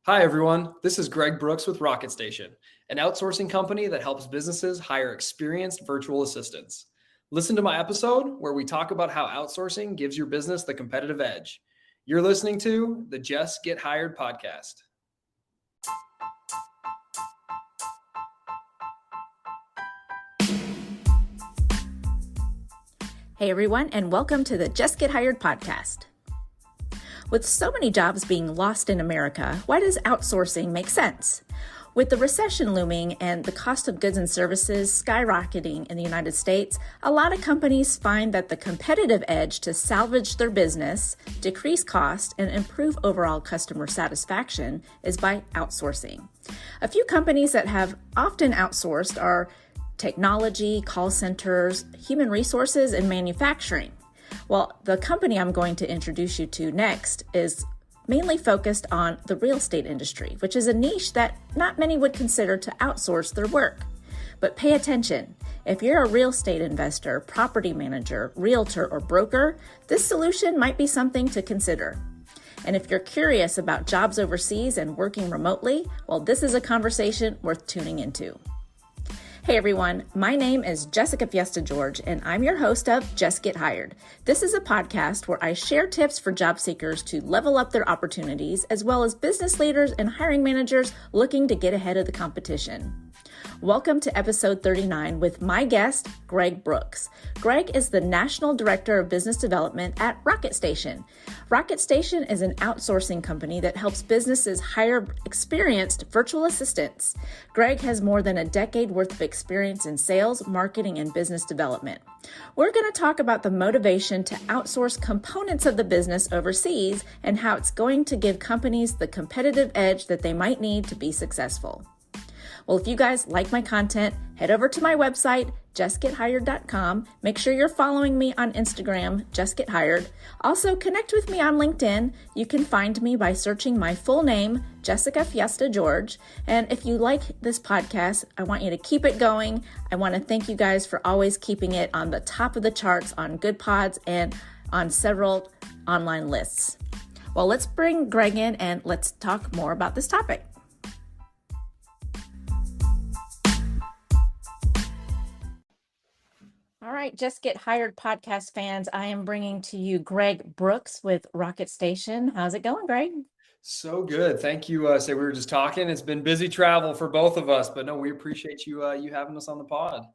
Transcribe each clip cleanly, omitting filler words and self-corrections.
Hi, everyone. This is Greg Brooks with Rocket Station, an outsourcing company that helps businesses hire experienced virtual assistants. Listen to my episode where we talk about how outsourcing gives your business the competitive edge. You're listening to the Jess Get Hired podcast. Hey everyone, and welcome to the Jess Get Hired podcast. With so many jobs being lost in America, why does outsourcing make sense? With the recession looming and the cost of goods and services skyrocketing in the United States, a lot of companies find that the competitive edge to salvage their business, decrease cost, and improve overall customer satisfaction is by outsourcing. A few companies that have often outsourced are technology, call centers, human resources, and manufacturing. Well, the company I'm going to introduce you to next is mainly focused on the real estate industry, which is a niche that not many would consider to outsource their work. But pay attention. If you're a real estate investor, property manager, realtor, or broker, this solution might be something to consider. And if you're curious about jobs overseas and working remotely, well, this is a conversation worth tuning into. Hey everyone, my name is Jessica Fiesta George, and I'm your host of Just Get Hired. This is a podcast where I share tips for job seekers to level up their opportunities, as well as business leaders and hiring managers looking to get ahead of the competition. Welcome to episode 39 with my guest, Greg Brooks. Greg is the National Director of Business Development at Rocket Station. Rocket Station is an outsourcing company that helps businesses hire experienced virtual assistants. Greg has more than a decade worth of experience in sales, marketing, and business development. We're going to talk about the motivation to outsource components of the business overseas and how it's going to give companies the competitive edge that they might need to be successful. Well, if you guys like my content, head over to my website, justgethired.com. Make sure you're following me on Instagram, justgethired. Also, connect with me on LinkedIn. You can find me by searching my full name, Jessica Fiesta George. And if you like this podcast, I want you to keep it going. I want to thank you guys for always keeping it on the top of the charts on Good Pods and on several online lists. Well, let's bring Greg in and let's talk more about this topic. All right, Just Get Hired podcast fans, I am bringing to you Greg Brooks with Rocket Station. How's it going, Greg? So good. Thank you. We were just talking. It's been busy travel for both of us, but no, we appreciate you having us on the pod.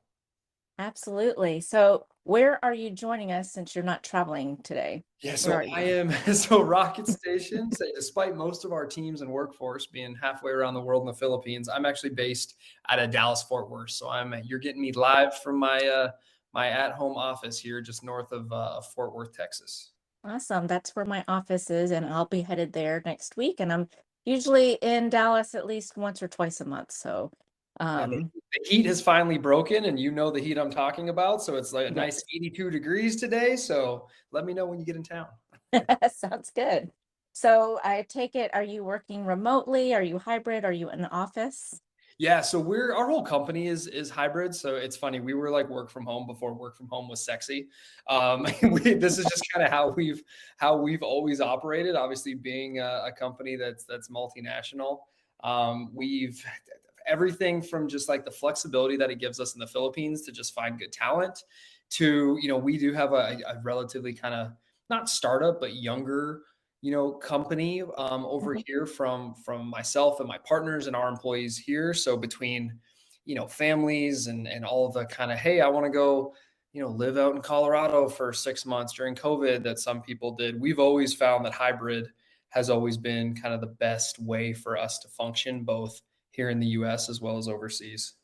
Absolutely. So where are you joining us since you're not traveling today? Yeah, so I am. So Rocket Station, despite most of our teams and workforce being halfway around the world in the Philippines, I'm actually based out of Dallas, Fort Worth. So you're getting me live from my at-home office here just north of Fort Worth, Texas. Awesome. That's where my office is, and I'll be headed there next week. And I'm usually in Dallas at least once or twice a month. So the heat has finally broken, and you know the heat I'm talking about. So it's like a nice 82 degrees today. So let me know when you get in town. Sounds good. So I take it, are you working remotely? Are you hybrid? Are you in the office? Yeah, so our whole company is hybrid. So it's funny. We were like work from home before work from home was sexy. This is just kind of how we've always operated. Obviously, being a company that's multinational, we've everything from just like the flexibility that it gives us in the Philippines to just find good talent to, we do have a relatively kind of not startup, but younger company over here from myself and my partners and our employees here. So between, families and all of the kind of, hey, I want to go, live out in Colorado for 6 months during COVID that some people did. We've always found that hybrid has always been kind of the best way for us to function, both here in the US as well as overseas.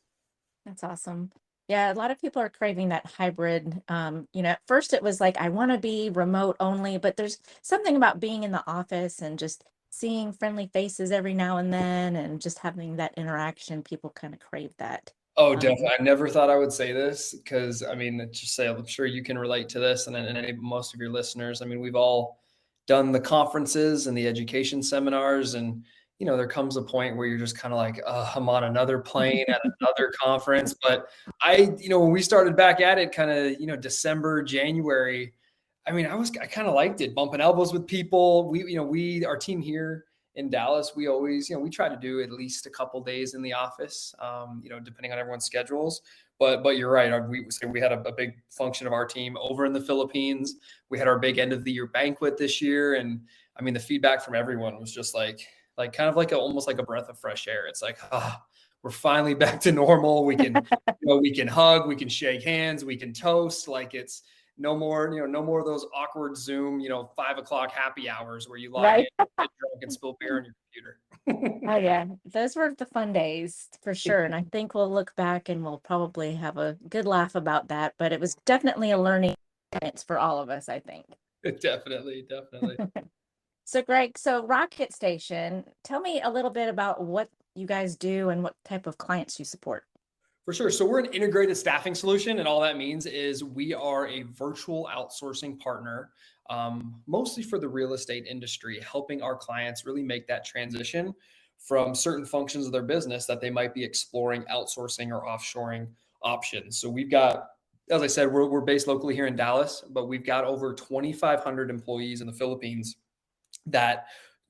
That's awesome. Yeah, a lot of people are craving that hybrid. At first it was like, I want to be remote only, but there's something about being in the office and just seeing friendly faces every now and then and just having that interaction. People kind of crave that. Oh, definitely. I never thought I would say this because, I'm sure you can relate to this and most of your listeners. We've all done the conferences and the education seminars and there comes a point where you're just kind of like, I'm on another plane at another conference. But when we started back at it kind of, December, January, I kind of liked it, bumping elbows with people. Our team here in Dallas, we always, we try to do at least a couple days in the office, depending on everyone's schedules. But you're right. We had a big function of our team over in the Philippines. We had our big end of the year banquet this year, and I mean the feedback from everyone was just like kind of like almost like a breath of fresh air. It's like, we're finally back to normal. We can, we can hug, we can shake hands, we can toast. Like it's no more, no more of those awkward Zoom, 5 o'clock happy hours where you log in, Right. get drunk, and spill beer on your computer. Oh yeah, those were the fun days for sure. And I think we'll look back and we'll probably have a good laugh about that. But it was definitely a learning experience for all of us, I think. Definitely, definitely. So Greg, so Rocket Station, tell me a little bit about what you guys do and what type of clients you support. For sure. So we're an integrated staffing solution, and all that means is we are a virtual outsourcing partner, mostly for the real estate industry, helping our clients really make that transition from certain functions of their business that they might be exploring outsourcing or offshoring options. So we've got, as I said, we're based locally here in Dallas, but we've got over 2,500 employees in the Philippines that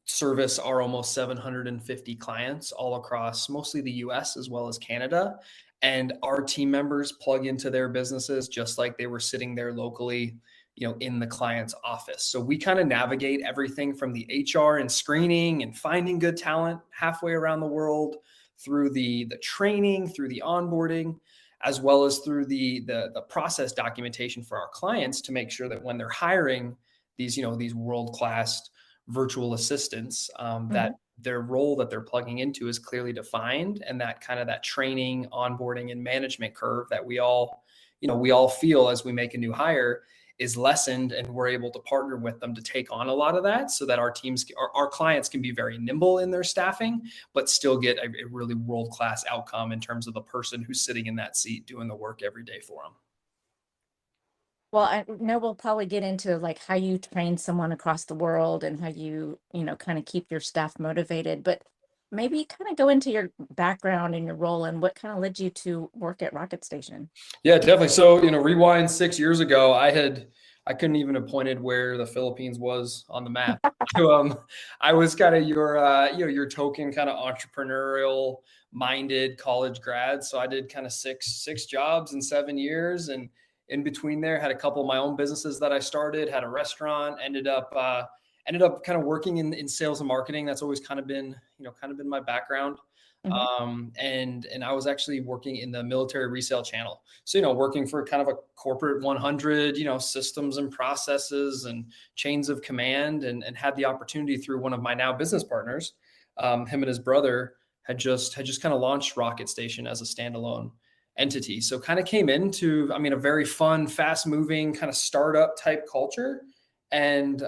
service our almost 750 clients all across mostly the US as well as Canada. And our team members plug into their businesses just like they were sitting there locally, in the client's office. So we kind of navigate everything from the HR and screening and finding good talent halfway around the world, through the training, through the onboarding, as well as through the process documentation for our clients to make sure that when they're hiring these world-class virtual assistants, that their role that they're plugging into is clearly defined, and that kind of that training, onboarding, and management curve that we all feel as we make a new hire is lessened, and we're able to partner with them to take on a lot of that so that our clients can be very nimble in their staffing, but still get a really world-class outcome in terms of the person who's sitting in that seat doing the work every day for them. Well, I know we'll probably get into like how you train someone across the world and how you, kind of keep your staff motivated, but maybe kind of go into your background and your role and what kind of led you to work at Rocket Station. Yeah, definitely. So, rewind 6 years ago, I couldn't even have pointed where the Philippines was on the map. So, I was kind of your token kind of entrepreneurial minded college grad. So I did kind of six jobs in 7 years, and in between there had a couple of my own businesses that I started, had a restaurant, ended up kind of working in sales and marketing. That's always kind of been my background. And I was actually working in the military resale channel. So, working for kind of a corporate 100, systems and processes and chains of command, and had the opportunity through one of my now business partners, him and his brother had just kind of launched Rocket Station as a standalone entity. So kind of came into, a very fun, fast moving kind of startup type culture. And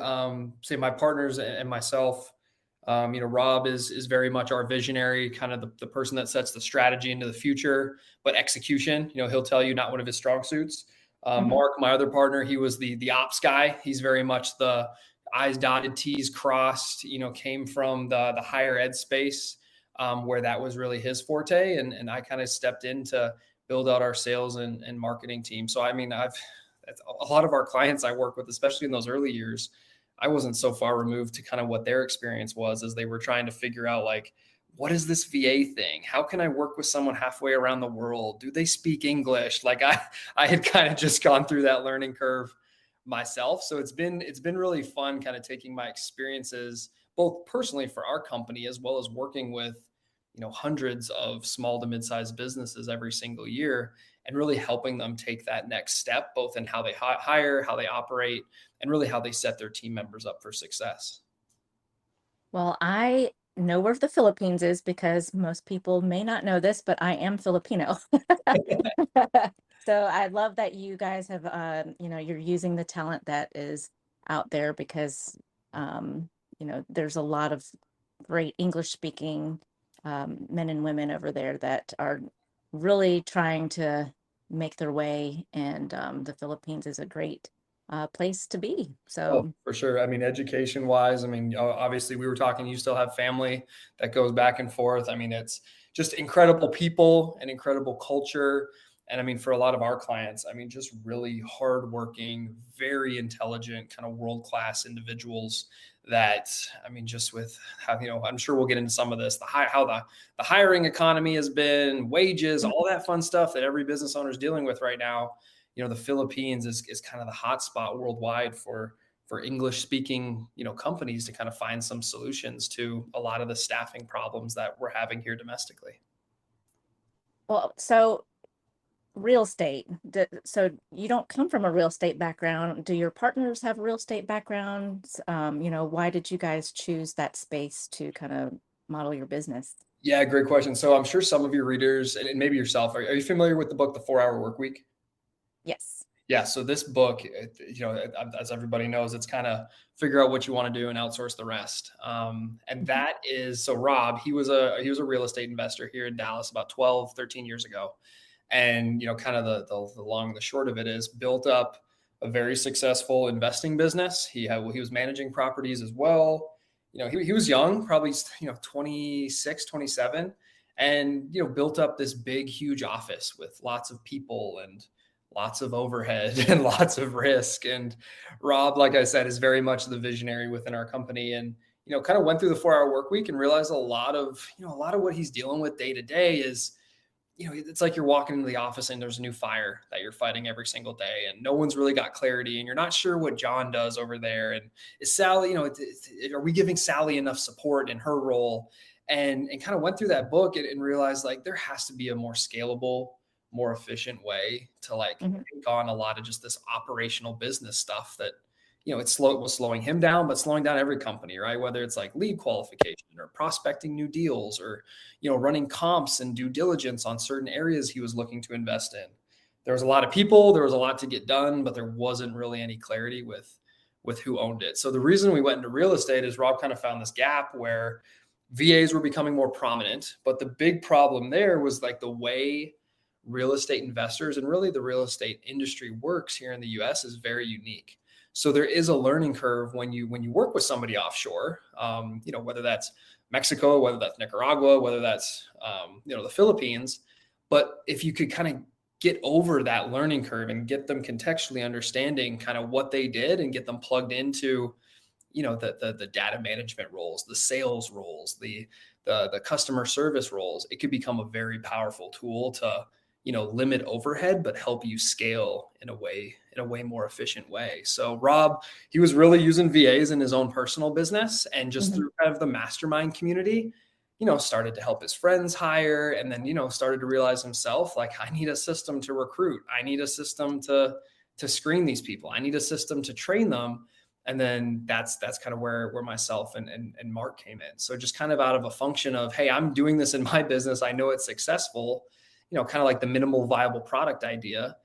say my partners and myself, Rob is very much our visionary, kind of the person that sets the strategy into the future, but execution, he'll tell you, not one of his strong suits. Mark, my other partner, he was the ops guy. He's very much the I's dotted, T's crossed, came from the higher ed space, where that was really his forte. And I kind of stepped in to build out our sales and marketing team. So, a lot of our clients I work with, especially in those early years, I wasn't so far removed to kind of what their experience was as they were trying to figure out, like, what is this VA thing? How can I work with someone halfway around the world? Do they speak English? Like I had kind of just gone through that learning curve myself. So it's been really fun kind of taking my experiences, both personally for our company, as well as working with, hundreds of small to mid-sized businesses every single year, and really helping them take that next step, both in how they hire, how they operate, and really how they set their team members up for success. Well, I know where the Philippines is because most people may not know this, but I am Filipino. So I love that you guys have, you're using the talent that is out there because, there's a lot of great English speaking men and women over there that are really trying to make their way. And the Philippines is a great place to be. Oh, So, for sure. Education wise, obviously we were talking, you still have family that goes back and forth. It's just incredible people and incredible culture. And for a lot of our clients, just really hardworking, very intelligent, kind of world-class individuals that, I mean, just with how, I'm sure we'll get into some of this, how the hiring economy has been, wages, all that fun stuff that every business owner is dealing with right now. The Philippines is kind of the hot spot worldwide for English speaking, companies to kind of find some solutions to a lot of the staffing problems that we're having here domestically. Well, so real estate. So you don't come from a real estate background. Do your partners have real estate backgrounds? Why did you guys choose that space to kind of model your business? Yeah, great question. So I'm sure some of your readers and maybe yourself, are you familiar with the book, The 4-Hour Workweek? Yes. Yeah. So this book, as everybody knows, it's kind of figure out what you want to do and outsource the rest. And that is, so Rob, he was a real estate investor here in Dallas about 12, 13 years ago. And, kind of the long and the short of it is built up a very successful investing business. He was managing properties as well. He was young, probably, 26, 27, and, built up this big, huge office with lots of people and lots of overhead and lots of risk. And Rob, like I said, is very much the visionary within our company. And, kind of went through the 4-Hour Workweek and realized a lot of what he's dealing with day to day is, it's like you're walking into the office and there's a new fire that you're fighting every single day and no one's really got clarity and you're not sure what John does over there. And is Sally, are we giving Sally enough support in her role? And kind of went through that book and realized like there has to be a more scalable, more efficient way to take on a lot of just this operational business stuff that, was slowing him down, but slowing down every company, right? Whether it's like lead qualification or prospecting new deals or, running comps and due diligence on certain areas he was looking to invest in. There was a lot of people, there was a lot to get done, but there wasn't really any clarity with who owned it. So the reason we went into real estate is Rob kind of found this gap where VAs were becoming more prominent, but the big problem there was like the way real estate investors and really the real estate industry works here in the US is very unique. So there is a learning curve when you work with somebody offshore, whether that's Mexico, whether that's Nicaragua, whether that's, the Philippines. But if you could kind of get over that learning curve and get them contextually understanding kind of what they did and get them plugged into, the data management roles, the sales roles, the customer service roles, it could become a very powerful tool to, limit overhead, but help you scale in a way more efficient way. So Rob, he was really using VAs in his own personal business and just through kind of the mastermind community, started to help his friends hire. And then, started to realize himself, like, I need a system to recruit. I need a system to screen these people. I need a system to train them. And then that's kind of where myself and Mark came in. So just kind of out of a function of, hey, I'm doing this in my business. I know it's successful, kind of like the minimal viable product idea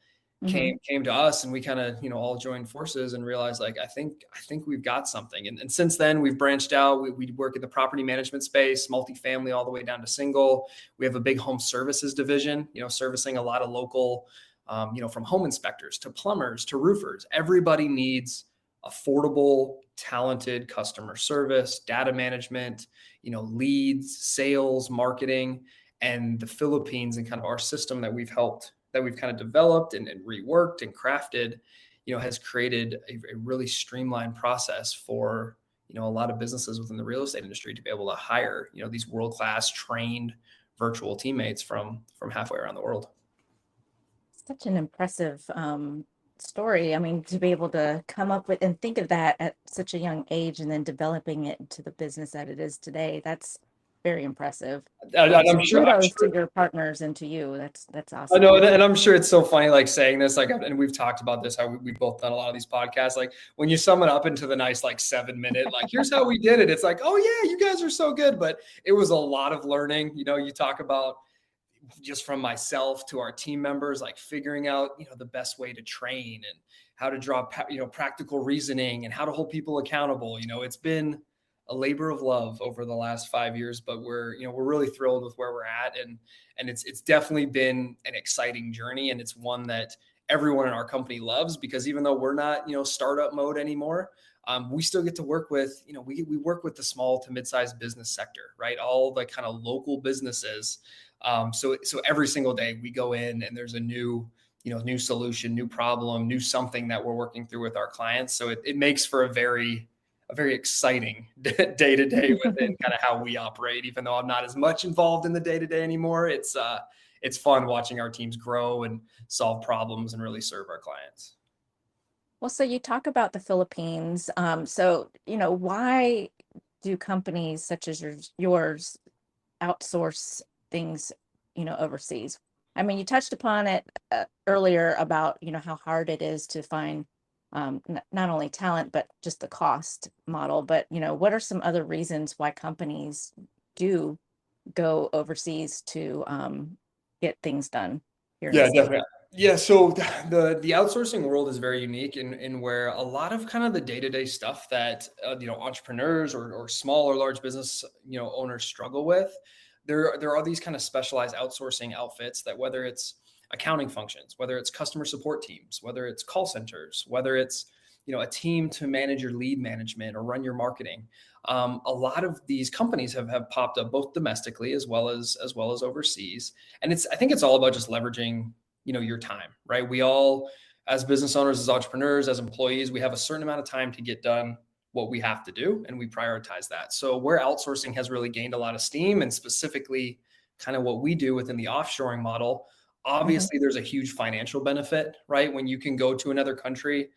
came to us, and we kind of, all joined forces and realized like, I think we've got something. And since then we've branched out. We work in the property management space, multifamily, all the way down to single. We have a big home services division, servicing a lot of local, from home inspectors to plumbers to roofers. Everybody needs affordable, talented customer service, data management, leads, sales, marketing. And the Philippines and kind of our system that we've kind of developed and reworked and crafted, has created a really streamlined process for, a lot of businesses within the real estate industry to be able to hire, these world-class trained virtual teammates from halfway around the world. Such an impressive story. I mean, to be able to come up with and think of that at such a young age and then developing it into the business that it is today, that's very impressive. I'm sure to your partners and to you. That's awesome. I know, and I'm sure it's so funny, like saying this, like, and we've talked about this, how we've both done a lot of these podcasts. Like when you sum it up into the nice, like 7-minute, like, here's how we did it. It's like, oh yeah, you guys are so good. But it was a lot of learning. You talk about just from myself to our team members, like figuring out, the best way to train and how to draw, practical reasoning and how to hold people accountable. It's been a labor of love over the last 5 years, but we're really thrilled with where we're at. And it's definitely been an exciting journey. And it's one that everyone in our company loves, because even though we're not, startup mode anymore, we still get to work with, we work with the small to mid-sized business sector, right? All the kind of local businesses. So every single day we go in and there's a new solution, new problem, new something that we're working through with our clients. So it makes for a very a very exciting day to day within kind of how we operate. Even though I'm not as much involved in the day to day anymore, it's fun watching our teams grow and solve problems and really serve our clients. Well, so you talk about the Philippines. So, why do companies such as yours outsource things, overseas? I mean, you touched upon it earlier about, how hard it is to find not only talent, but just the cost model. But, what are some other reasons why companies do go overseas to get things done here in the Yeah, States? definitely. Yeah, so the outsourcing world is very unique in where a lot of kind of the day-to-day stuff that entrepreneurs or small or large business owners struggle with. There are these kind of specialized outsourcing outfits that, whether it's accounting functions, whether it's customer support teams, whether it's call centers, whether it's a team to manage your lead management or run your marketing. A lot of these companies have popped up both domestically as well as overseas, and I think it's all about just leveraging your time, right? We all, as business owners, as entrepreneurs, as employees, we have a certain amount of time to get done what we have to do, and we prioritize that. So where outsourcing has really gained a lot of steam, and specifically kind of what we do within the offshoring model, Mhm. obviously there's a huge financial benefit, right? When you can go to another country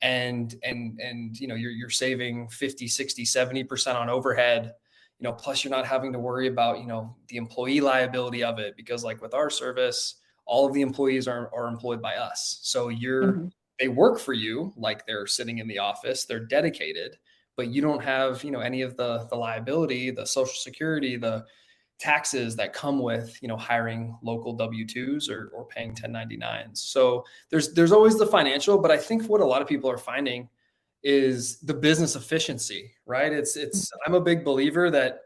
and you're saving 50, 60, 70% on overhead, plus you're not having to worry about the employee liability of it, because like with our service, all of the employees are employed by us. So Mhm. they work for you like they're sitting in the office, they're dedicated, but you don't have any of the liability, the social security, the taxes that come with hiring local W-2s or paying 1099s. So there's always the financial, but I think what a lot of people are finding is the business efficiency, right? It's I'm a big believer that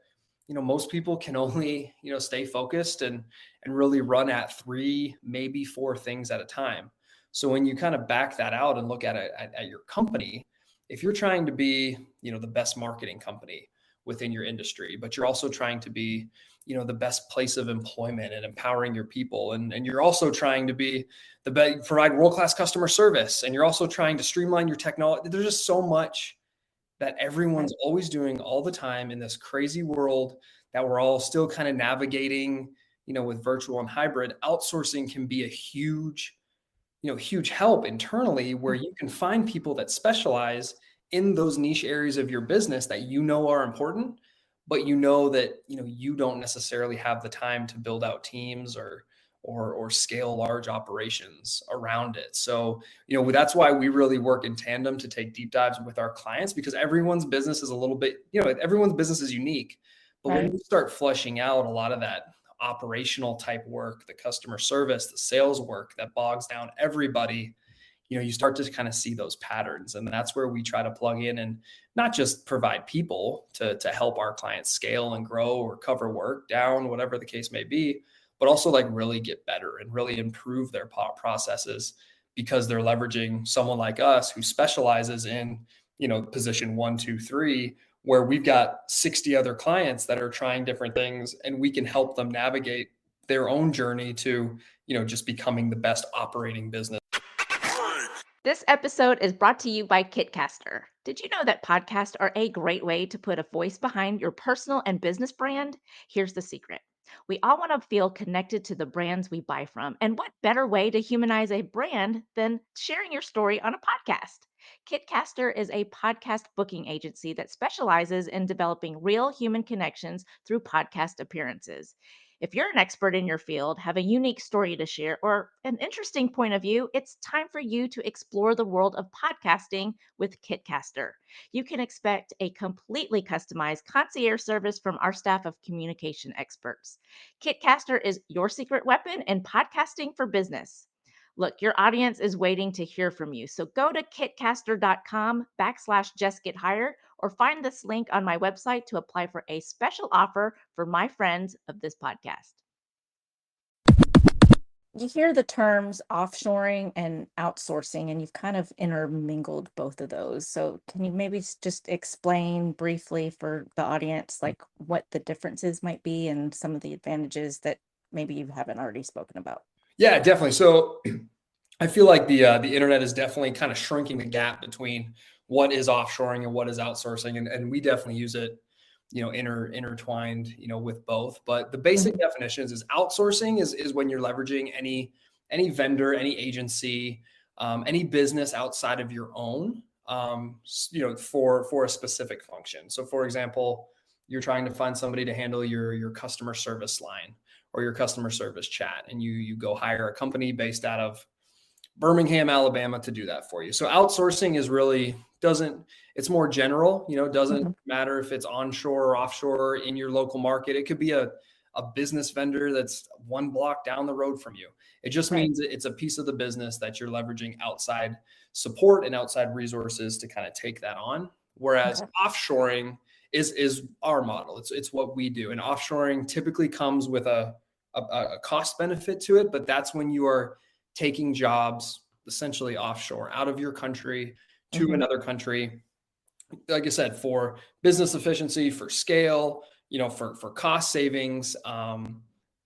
most people can only stay focused and really run at three, maybe four things at a time. So when you kind of back that out and look at it at your company, if you're trying to be the best marketing company within your industry, but you're also trying to be the best place of employment and empowering your people, and you're also trying to be the best, provide world-class customer service, and you're also trying to streamline your technology. There's just so much that everyone's Right. always doing all the time in this crazy world that we're all still kind of navigating, with virtual and hybrid. Outsourcing can be a huge help internally, where you can find people that specialize in those niche areas of your business that are important, but that you don't necessarily have the time to build out teams or scale large operations around it. So that's why we really work in tandem to take deep dives with our clients, because everyone's business is a little bit, everyone's business is unique. But when Right. you start fleshing out a lot of that operational type work, the customer service, the sales work that bogs down everybody, you start to kind of see those patterns. And that's where we try to plug in and not just provide people to help our clients scale and grow or cover work down, whatever the case may be, but also like really get better and really improve their processes, because they're leveraging someone like us who specializes in, position 1, 2, 3, where we've got 60 other clients that are trying different things, and we can help them navigate their own journey to, just becoming the best operating business. This episode is brought to you by Kitcaster. Did you know that podcasts are a great way to put a voice behind your personal and business brand? Here's the secret. We all want to feel connected to the brands we buy from. And what better way to humanize a brand than sharing your story on a podcast? Kitcaster is a podcast booking agency that specializes in developing real human connections through podcast appearances. If you're an expert in your field, have a unique story to share, or an interesting point of view, it's time for you to explore the world of podcasting with Kitcaster. You can expect a completely customized concierge service from our staff of communication experts. Kitcaster is your secret weapon in podcasting for business. Look, your audience is waiting to hear from you. So go to kitcaster.com/justgethired or find this link on my website to apply for a special offer for my friends of this podcast. You hear the terms offshoring and outsourcing, and you've kind of intermingled both of those. So, can you maybe just explain briefly for the audience, like what the differences might be and some of the advantages that maybe you haven't already spoken about? Yeah, definitely. So I feel like the internet is definitely kind of shrinking the gap between what is offshoring and what is outsourcing. And we definitely use it, intertwined, with both. But the basic Mhm. definitions is outsourcing is when you're leveraging any vendor, any agency, any business outside of your own, for a specific function. So, for example, you're trying to find somebody to handle your customer service line or your customer service chat, and you go hire a company based out of Birmingham, Alabama to do that for you. So outsourcing is really doesn't, it's more general, doesn't Mhm. matter if it's onshore or offshore in your local market. It could be a business vendor that's one block down the road from you. It just Right. means it's a piece of the business that you're leveraging outside support and outside resources to kind of take that on. Whereas Okay. offshoring is our model. It's what we do. And offshoring typically comes with a cost benefit to it, but that's when you are taking jobs essentially offshore out of your country to Mhm. another country. Like I said, for business efficiency, for scale, for cost savings,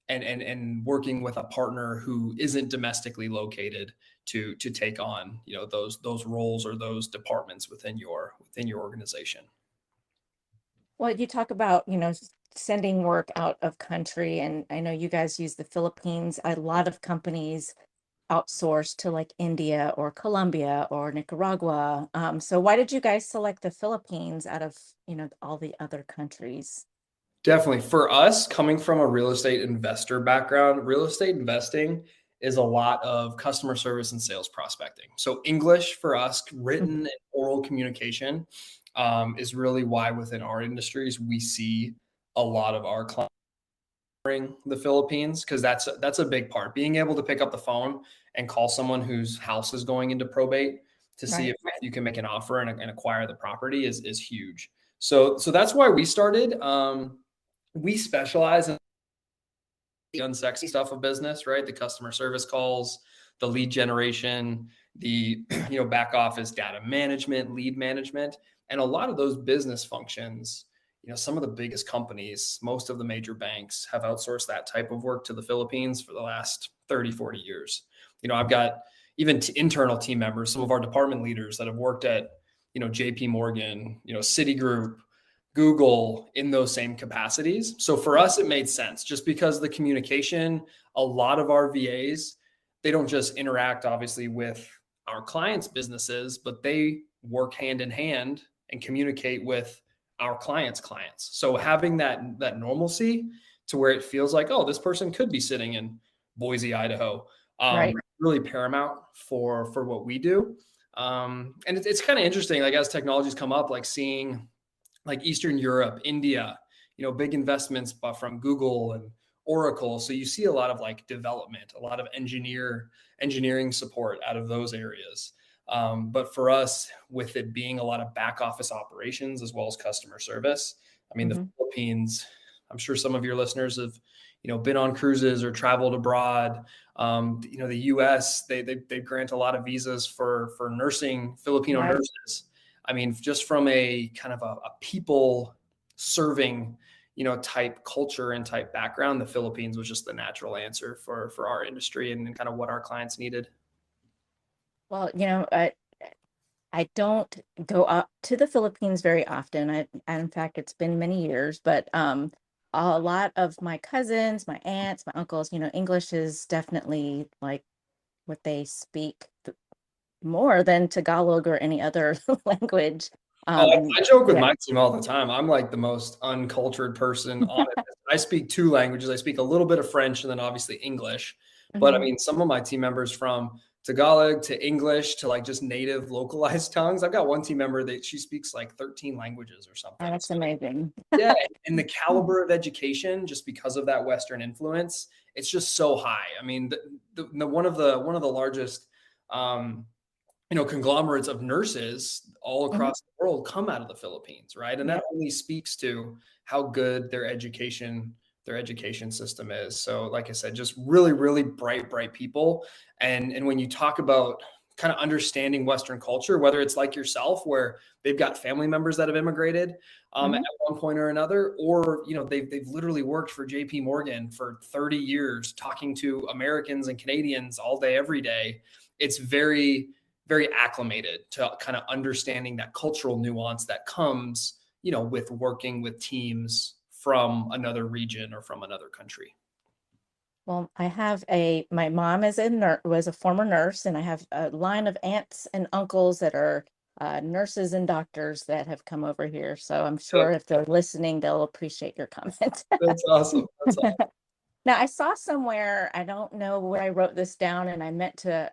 and working with a partner who isn't domestically located to take on those roles or those departments within your organization. Well, you talk about, sending work out of country, and I know you guys use the Philippines. A lot of companies outsource to like India or Colombia or Nicaragua. So why did you guys select the Philippines out of, all the other countries? Definitely. For us, coming from a real estate investor background, real estate investing is a lot of customer service and sales prospecting. So, English for us, written Mhm. and oral communication, is really why within our industries we see a lot of our clients in the Philippines, because that's a big part. Being able to pick up the phone and call someone whose house is going into probate to see Right. if you can make an offer and acquire the property is huge. So that's why we started. We specialize in the unsexy stuff of business, right? The customer service calls, the lead generation, the back office data management, lead management, and a lot of those business functions. Some of the biggest companies, most of the major banks have outsourced that type of work to the Philippines for the last 30, 40 years. I've got even internal team members, some of our department leaders that have worked at, JP Morgan, Citigroup, Google in those same capacities. So for us, it made sense just because the communication, a lot of our VAs, they don't just interact obviously with our clients' businesses, but they work hand in hand and communicate with our clients' clients. So having that normalcy to where it feels like, oh, this person could be sitting in Boise, Idaho, Right. really paramount for what we do. And it's kind of interesting, like as technologies come up, like seeing like Eastern Europe, India, big investments from Google and Oracle. So you see a lot of like development, a lot of engineering support out of those areas. But for us, with it being a lot of back office operations as well as customer service, I mean, the Mhm. Philippines, I'm sure some of your listeners have, been on cruises or traveled abroad. The U.S. they grant a lot of visas for nursing, Filipino Right. nurses. I mean, just from a kind of a people serving, type culture and type background, the Philippines was just the natural answer for our industry and kind of what our clients needed. Well, I don't go up to the Philippines very often. In fact, it's been many years, but a lot of my cousins, my aunts, my uncles, English is definitely like what they speak more than Tagalog or any other language. Oh, And I joke with yeah. my team all the time. I'm like the most uncultured person on it. I speak two languages. I speak a little bit of French and then obviously English. But I Mhm. mean, some of my team members from Tagalog to English to like just native localized tongues. I've got one team member that she speaks like 13 languages or Oh, something. that's So amazing. yeah, and the caliber of education, just because of that Western influence, it's just so high. I mean, one of the largest, um, conglomerates of nurses all Mhm. across the world come out of the Philippines, right? And that Yeah. only speaks to how good their education system is. So, like I said, just really, really bright people. And when you talk about kind of understanding Western culture, whether it's like yourself, where they've got family members that have immigrated at Mhm. one point or another, or they've literally worked for JP Morgan for 30 years, talking to Americans and Canadians all day, every day. It's very very acclimated to kind of understanding that cultural nuance that comes, with working with teams from another region or from another country. Well, my mom was a former nurse, and I have a line of aunts and uncles that are nurses and doctors that have come over here. So I'm Yep. sure if they're listening, they'll appreciate your comment. That's awesome. That's awesome. Now, I saw somewhere, I don't know where I wrote this down, and I meant to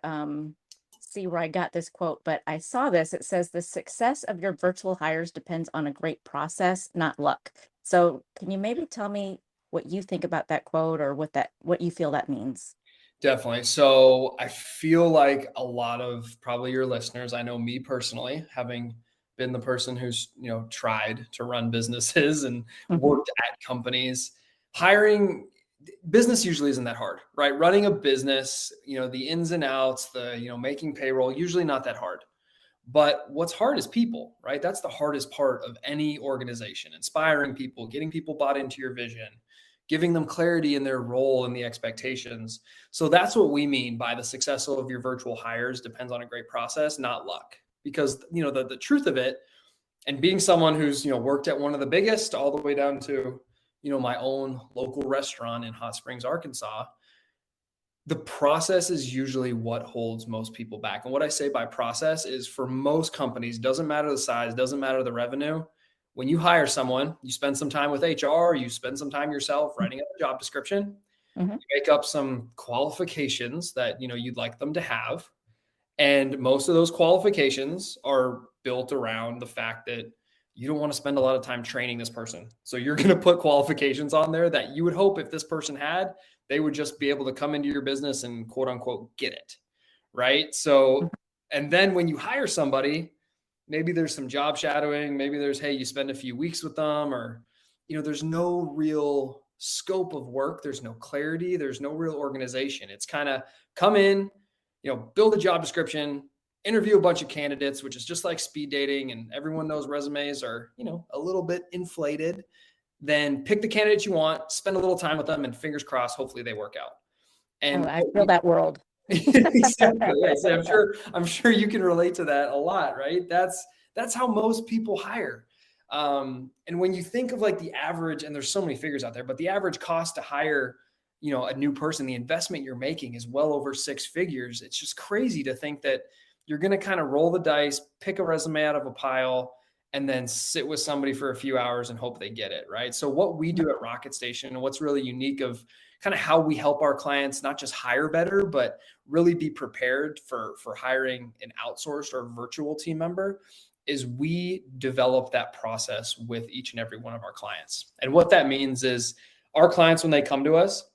see where I got this quote, but I saw this. It says, "The success of your virtual hires depends on a great process, not luck." So can you maybe tell me what you think about that quote, or what you feel that means? Definitely. So I feel like a lot of probably your listeners, I know me personally, having been the person who's, tried to run businesses and Mhm. worked at companies, hiring business usually isn't that hard, right? Running a business, the ins and outs, making payroll, usually not that hard. But what's hard is people, right? That's the hardest part of any organization, inspiring people, getting people bought into your vision, giving them clarity in their role and the expectations. So that's what we mean by the success of your virtual hires depends on a great process, not luck. Because, the truth of it, and being someone who's, worked at one of the biggest all the way down to, my own local restaurant in Hot Springs, Arkansas, the process is usually what holds most people back. And what I say by process is, for most companies, doesn't matter the size, doesn't matter the revenue. When you hire someone, you spend some time with HR, you spend some time yourself writing up a job description, Mhm. you make up some qualifications that, you'd like them to have. And most of those qualifications are built around the fact that you don't want to spend a lot of time training this person. So you're going to put qualifications on there that you would hope if this person had, they would just be able to come into your business and quote unquote get it. Right. So, and then when you hire somebody, maybe there's some job shadowing, maybe there's, hey, you spend a few weeks with them, or, there's no real scope of work. There's no clarity. There's no real organization. It's kind of come in, build a job description, interview a bunch of candidates, which is just like speed dating. And everyone knows resumes are, a little bit inflated. Then pick the candidates you want, spend a little time with them, and fingers crossed, hopefully they work out. Oh, And I feel that world. exactly. Yeah. So I'm sure you can relate to that a lot, right? That's how most people hire. And when you think of like the average, and there's so many figures out there, but the average cost to hire, a new person, the investment you're making is well over 6 figures. It's just crazy to think that you're going to kind of roll the dice, pick a resume out of a pile, and then sit with somebody for a few hours and hope they get it, right? So what we do at Rocket Station, and what's really unique of kind of how we help our clients not just hire better, but really be prepared for hiring an outsourced or virtual team member, is we develop that process with each and every one of our clients. And what that means is, our clients, when they come to us,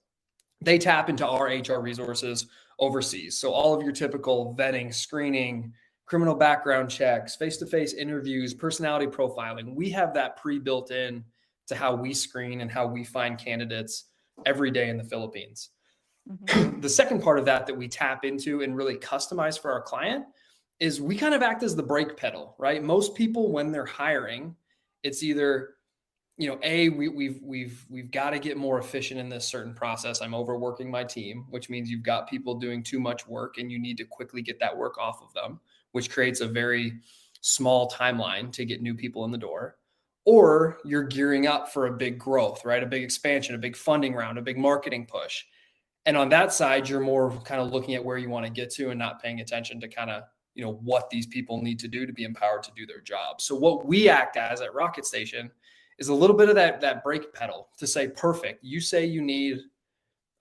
they tap into our HR resources overseas. So all of your typical vetting, screening, criminal background checks, face-to-face interviews, personality profiling, we have that pre-built in to how we screen and how we find candidates every day in the Philippines. Mhm. The second part of that we tap into and really customize for our client is, we kind of act as the brake pedal, right? Most people, when they're hiring, it's either, we've got to get more efficient in this certain process. I'm overworking my team, which means you've got people doing too much work and you need to quickly get that work off of them, which creates a very small timeline to get new people in the door. Or you're gearing up for a big growth, right? A big expansion, a big funding round, a big marketing push. And on that side, you're more kind of looking at where you want to get to and not paying attention to kind of, what these people need to do to be empowered to do their job. So what we act as at Rocket Station is a little bit of that brake pedal to say, perfect. You say you need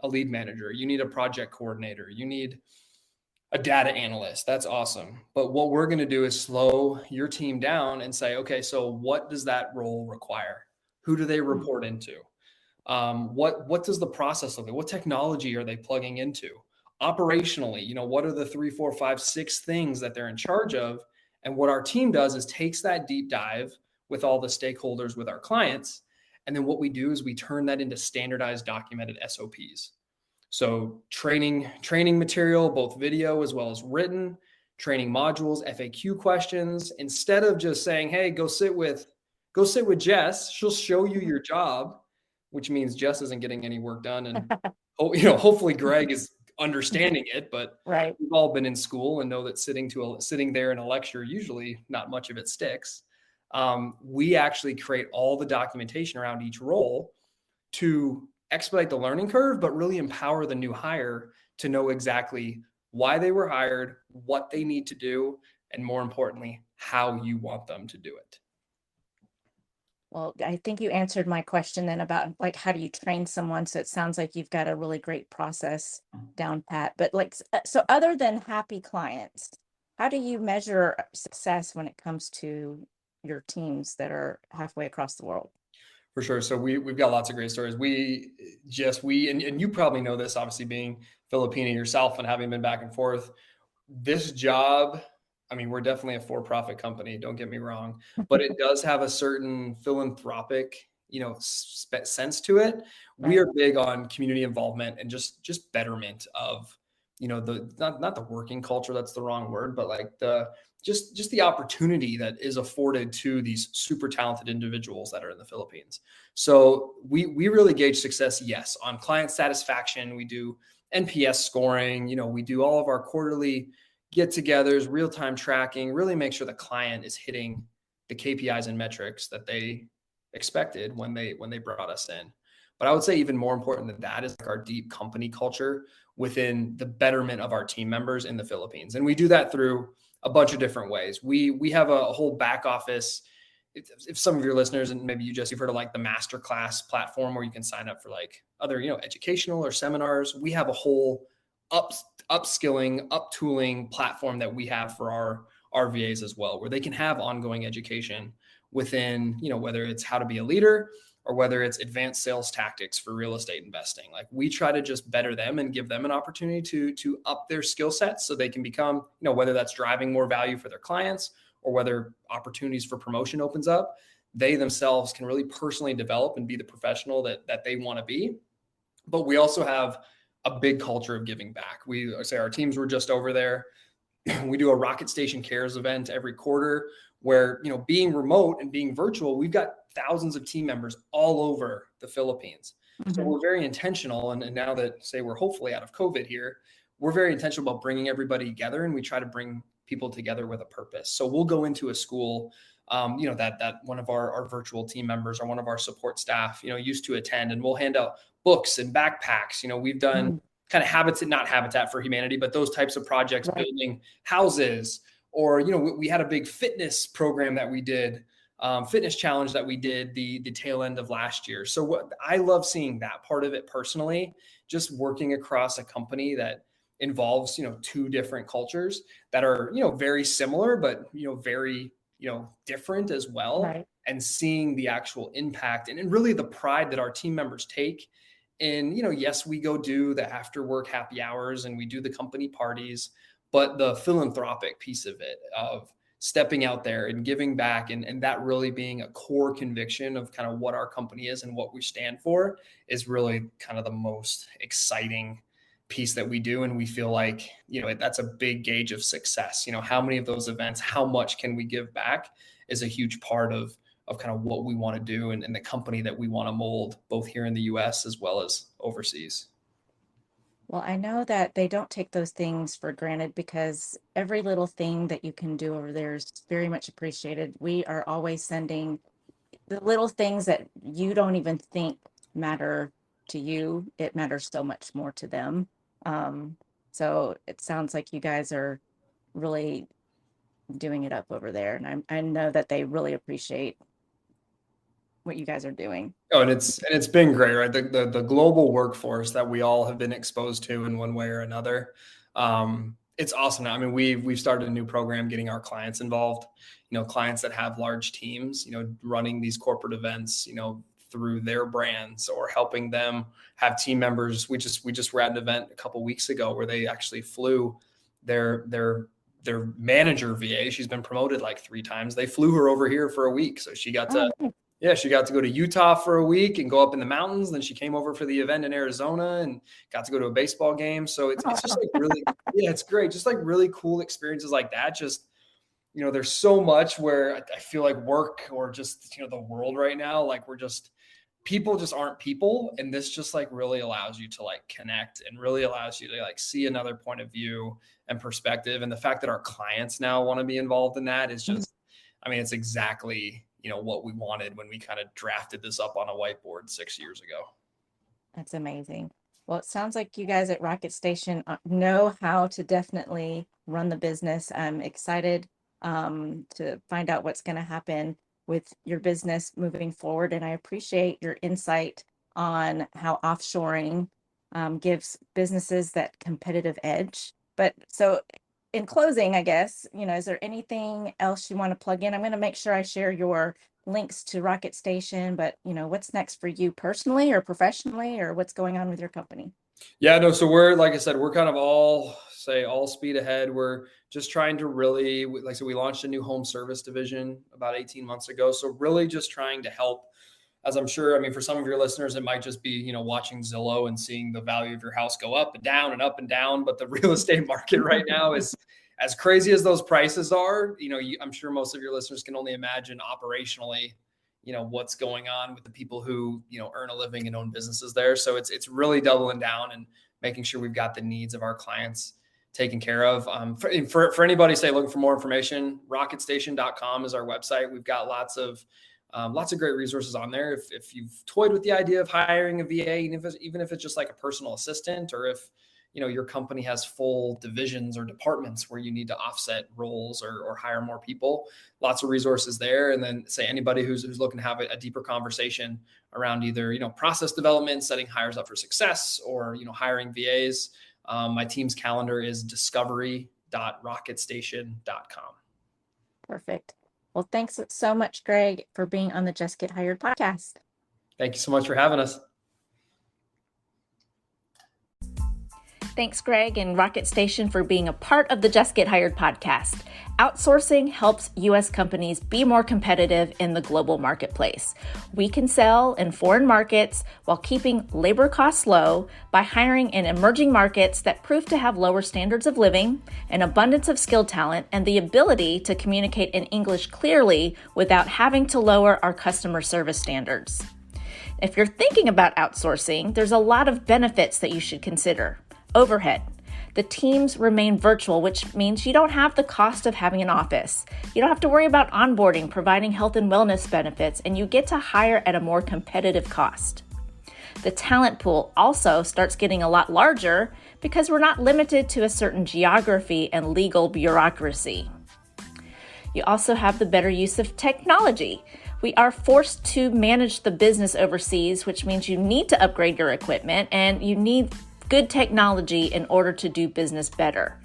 a lead manager, you need a project coordinator, you need a data analyst. That's awesome. But what we're going to do is slow your team down and say, okay, so what does that role require? Who do they report into? What does the process look like? What technology are they plugging into? Operationally, what are the 3, 4, 5, 6 things that they're in charge of? And what our team does is takes that deep dive with all the stakeholders, with our clients. And then what we do is we turn that into standardized documented SOPs. So training material, both video as well as written, training modules, FAQ questions, instead of just saying, hey, go sit with Jess. She'll show you your job, which means Jess isn't getting any work done. And hopefully Greg is understanding it, but Right. we've all been in school and know that sitting there in a lecture, usually not much of it sticks. We actually create all the documentation around each role to expedite the learning curve, but really empower the new hire to know exactly why they were hired, what they need to do, and more importantly, how you want them to do it. Well, I think you answered my question then about like how do you train someone? So it sounds like you've got a really great process down pat. But like, so other than happy clients, how do you measure success when it comes to your teams that are halfway across the world? For sure. So we've got lots of great stories. And you probably know this, obviously being Filipino yourself and having been back and forth. This job, I mean, we're definitely a for-profit company, don't get me wrong, but it does have a certain philanthropic, sense to it. We Right. are big on community involvement and just betterment of, the not the working culture, that's the wrong word, but like the just the opportunity that is afforded to these super talented individuals that are in the Philippines. So we really gauge success, yes, on client satisfaction. We do NPS scoring, we do all of our quarterly get-togethers, real-time tracking, really make sure the client is hitting the KPIs and metrics that they expected when they brought us in. But I would say even more important than that is like our deep company culture within the betterment of our team members in the Philippines. And we do that through a bunch of different ways. We have a whole back office. If some of your listeners, and maybe you've heard of like the masterclass platform where you can sign up for like other, educational or seminars. We have a whole upskilling, uptooling platform that we have for our VAs as well, where they can have ongoing education within, whether it's how to be a leader or whether it's advanced sales tactics for real estate investing. Like we try to just better them and give them an opportunity to up their skill sets so they can become, whether that's driving more value for their clients or whether opportunities for promotion opens up, they themselves can really personally develop and be the professional that they want to be. But we also have a big culture of giving back. We say our teams were just over there. We do a Rocket Station Cares event every quarter where, being remote and being virtual, we've got thousands of team members all over the Philippines. So Mm-hmm. we're very intentional. And now that say we're hopefully out of COVID here, we're very intentional about bringing everybody together, and we try to bring people together with a purpose. So we'll go into a school, that one of our virtual team members or one of our support staff, used to attend, and we'll hand out books and backpacks. We've done kind of not Habitat for Humanity, but those types of projects, Right. building houses, or, we had a big fitness program that we did, fitness challenge that we did the tail end of last year. So what I love seeing that part of it personally, just working across a company that involves, two different cultures that are, very similar, but, very, different as well. Right. And seeing the actual impact and really the pride that our team members take in, yes, we go do the after work happy hours and we do the company parties, but the philanthropic piece of it, of stepping out there and giving back, and that really being a core conviction of kind of what our company is and what we stand for, is really kind of the most exciting piece that we do. And we feel like, that's a big gauge of success. How many of those events, how much can we give back, is a huge part of kind of what we want to do and the company that we want to mold, both here in the US as well as overseas. Well, I know that they don't take those things for granted because every little thing that you can do over there is very much appreciated. We are always sending the little things that you don't even think matter to you. It matters so much more to them. Um, so it sounds like you guys are really doing it up over there. And I know that they really appreciate what you guys are doing. Oh, and it's been great, right? The global workforce that we all have been exposed to in one way or another. It's awesome now. I mean, we've started a new program getting our clients involved, clients that have large teams, running these corporate events, through their brands, or helping them have team members. We just were at an event a couple of weeks ago where they actually flew their manager VA. She's been promoted like 3 times. They flew her over here for a week. So she got to, she got to go to Utah for a week and go up in the mountains. Then she came over for the event in Arizona and got to go to a baseball game. So it's just like really, it's great. Just like really cool experiences like that. Just, there's so much where I feel like work, or just, the world right now, like we're just people just aren't people. And this just like really allows you to like connect and really allows you to like see another point of view and perspective. And the fact that our clients now want to be involved in that is just, I mean, it's exactly, what we wanted when we kind of drafted this up on a whiteboard 6 years ago. That's amazing. Well, it sounds like you guys at Rocket Station know how to definitely run the business. I'm excited to find out what's going to happen with your business moving forward. And I appreciate your insight on how offshoring gives businesses that competitive edge. But so in closing, I guess, is there anything else you want to plug in? I'm going to make sure I share your links to Rocket Station, but what's next for you personally or professionally, or what's going on with your company? Yeah, no. So we're, like I said, we're kind of all speed ahead. We're just trying to really, like I said, we launched a new home service division about 18 months ago. So really just trying to help, as I'm sure, I mean, for some of your listeners, it might just be, watching Zillow and seeing the value of your house go up and down and up and down. But the real estate market right now is as crazy as those prices are. I'm sure most of your listeners can only imagine operationally, what's going on with the people who, earn a living and own businesses there. So it's really doubling down and making sure we've got the needs of our clients taken care of. For anybody looking for more information, rocketstation.com is our website. We've got lots of great resources on there. If you've toyed with the idea of hiring a VA, even if it's just like a personal assistant, or if your company has full divisions or departments where you need to offset roles or hire more people, lots of resources there. And then anybody who's looking to have a deeper conversation around either, process development, setting hires up for success, or, hiring VAs. My team's calendar is discovery.rocketstation.com. Perfect. Well, thanks so much, Greg, for being on the Just Get Hired podcast. Thank you so much for having us. Thanks, Greg and Rocket Station, for being a part of the Just Get Hired podcast. Outsourcing helps U.S. companies be more competitive in the global marketplace. We can sell in foreign markets while keeping labor costs low by hiring in emerging markets that prove to have lower standards of living, an abundance of skilled talent, and the ability to communicate in English clearly without having to lower our customer service standards. If you're thinking about outsourcing, there's a lot of benefits that you should consider. Overhead. The teams remain virtual, which means you don't have the cost of having an office. You don't have to worry about onboarding, providing health and wellness benefits, and you get to hire at a more competitive cost. The talent pool also starts getting a lot larger because we're not limited to a certain geography and legal bureaucracy. You also have the better use of technology. We are forced to manage the business overseas, which means you need to upgrade your equipment and you need good technology in order to do business better.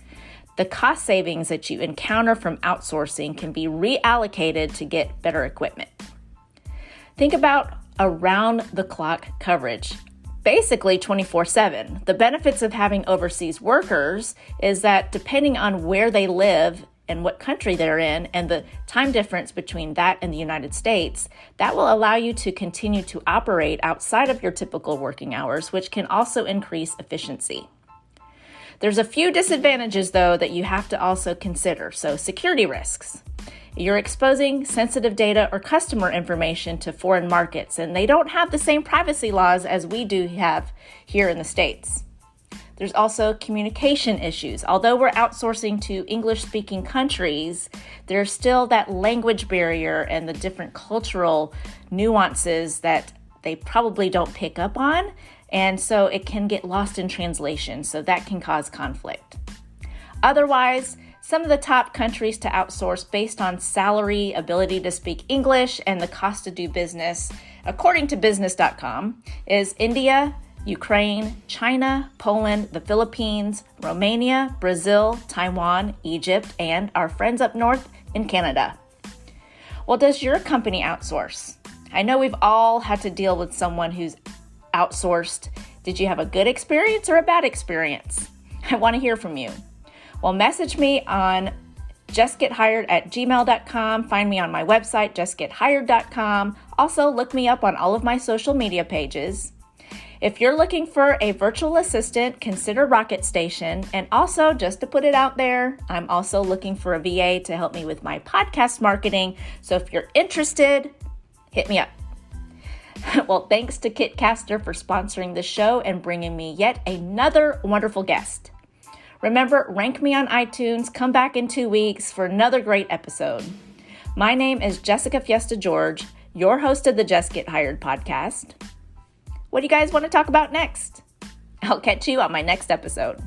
The cost savings that you encounter from outsourcing can be reallocated to get better equipment. Think about around-the-clock coverage, basically 24/7. The benefits of having overseas workers is that depending on where they live and what country they're in, and the time difference between that and the United States, that will allow you to continue to operate outside of your typical working hours, which can also increase efficiency. There's a few disadvantages, though, that you have to also consider. So security risks. You're exposing sensitive data or customer information to foreign markets, and they don't have the same privacy laws as we do have here in the States. There's also communication issues. Although we're outsourcing to English-speaking countries, there's still that language barrier and the different cultural nuances that they probably don't pick up on, and so it can get lost in translation, so that can cause conflict. Otherwise, some of the top countries to outsource based on salary, ability to speak English, and the cost to do business, according to business.com, is India, Ukraine, China, Poland, the Philippines, Romania, Brazil, Taiwan, Egypt, and our friends up north in Canada. Well, does your company outsource? I know we've all had to deal with someone who's outsourced. Did you have a good experience or a bad experience? I want to hear from you. Well, message me on justgethired@gmail.com. Find me on my website, justgethired.com. Also, look me up on all of my social media pages. If you're looking for a virtual assistant, consider Rocket Station. And also, just to put it out there, I'm also looking for a VA to help me with my podcast marketing. So if you're interested, hit me up. Well, thanks to Kit Caster for sponsoring the show and bringing me yet another wonderful guest. Remember, rank me on iTunes. Come back in 2 weeks for another great episode. My name is Jessica Fiesta George, your host of the Just Get Hired podcast. What do you guys want to talk about next? I'll catch you on my next episode.